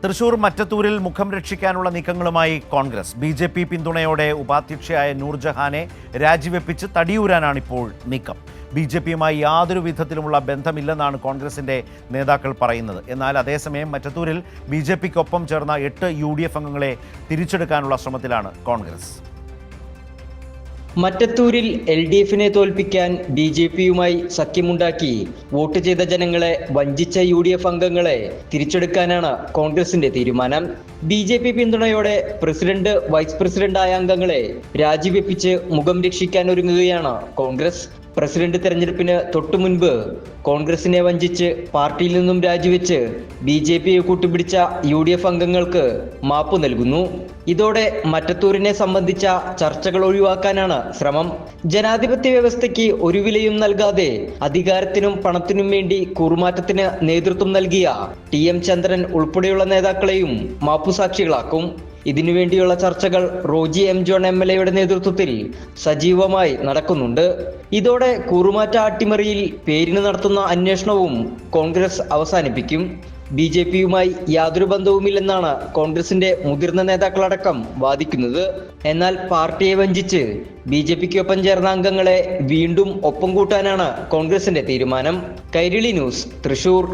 തൃശൂർ മറ്റത്തൂരിൽ മുഖം രക്ഷിക്കാനുള്ള നീക്കങ്ങളുമായി കോൺഗ്രസ്. ബി.ജെ.പി പിന്തുണയോടെ ഉപാധ്യക്ഷയായ നൂർജഹാനെ രാജിവെപ്പിച്ച് തടിയൂരാനാണിപ്പോൾ നീക്കം. ബി.ജെ.പിയുമായി യാതൊരു വിധത്തിലുമുള്ള ബന്ധമില്ലെന്നാണ് കോൺഗ്രസിന്റെ നേതാക്കൾ പറയുന്നത്. എന്നാൽ അതേസമയം മറ്റത്തൂരിൽ ബി.ജെ.പിക്കൊപ്പം ചേർന്ന 8 UDF അംഗങ്ങളെ തിരിച്ചെടുക്കാനുള്ള ശ്രമത്തിലാണ് കോൺഗ്രസ്. മറ്റത്തൂരിൽ LDFനെ തോൽപ്പിക്കാൻ ബി.ജെ.പിയുമായി സഖ്യമുണ്ടാക്കി വോട്ട് ചെയ്ത ജനങ്ങളെ വഞ്ചിച്ച UDF അംഗങ്ങളെ തിരിച്ചെടുക്കാനാണ് കോൺഗ്രസിന്റെ തീരുമാനം. ബി.ജെ.പി പിന്തുണയോടെ പ്രസിഡന്റ്, വൈസ് പ്രസിഡന്റായ അംഗങ്ങളെ രാജിവെപ്പിച്ച് മുഖം രക്ഷിക്കാൻ ഒരുങ്ങുകയാണ് കോൺഗ്രസ്. പ്രസിഡന്റ് തെരഞ്ഞെടുപ്പിന് തൊട്ടു മുൻപ് കോൺഗ്രസിനെ വഞ്ചിച്ച് പാർട്ടിയിൽ നിന്നും രാജിവെച്ച് ബി.ജെ.പിയെ കൂട്ടുപിടിച്ച UDF അംഗങ്ങൾക്ക് മാപ്പ് നൽകുന്നു. ഇതോടെ മറ്റത്തൂരിനെ സംബന്ധിച്ച ചർച്ചകൾ ഒഴിവാക്കാനാണ് ശ്രമം. ജനാധിപത്യ വ്യവസ്ഥയ്ക്ക് ഒരു വിലയും നൽകാതെ അധികാരത്തിനും പണത്തിനും വേണ്ടി കൂറുമാറ്റത്തിന് നേതൃത്വം നൽകിയ TM ചന്ദ്രൻ ഉൾപ്പെടെയുള്ള നേതാക്കളെയും മാപ്പുസാക്ഷികളാക്കും. ഇതിനുവേണ്ടിയുള്ള ചർച്ചകൾ റോജി M. ജോൺ MLA നേതൃത്വത്തിൽ സജീവമായി നടക്കുന്നുണ്ട്. ഇതോടെ കൂറുമാറ്റ അട്ടിമറിയിൽ പേരിന് നടത്തുന്ന അന്വേഷണവും കോൺഗ്രസ് അവസാനിപ്പിക്കും. ബി.ജെ.പിയുമായി യാതൊരു ബന്ധവുമില്ലെന്നാണ് കോൺഗ്രസിന്റെ മുതിർന്ന നേതാക്കളടക്കം വാദിക്കുന്നത്. എന്നാൽ പാർട്ടിയെ വഞ്ചിച്ച് ബി.ജെ.പിക്കൊപ്പം ചേർന്ന അംഗങ്ങളെ വീണ്ടും ഒപ്പം കൂട്ടാനാണ് കോൺഗ്രസിന്റെ തീരുമാനം. കൈരളി ന്യൂസ്, തൃശൂർ.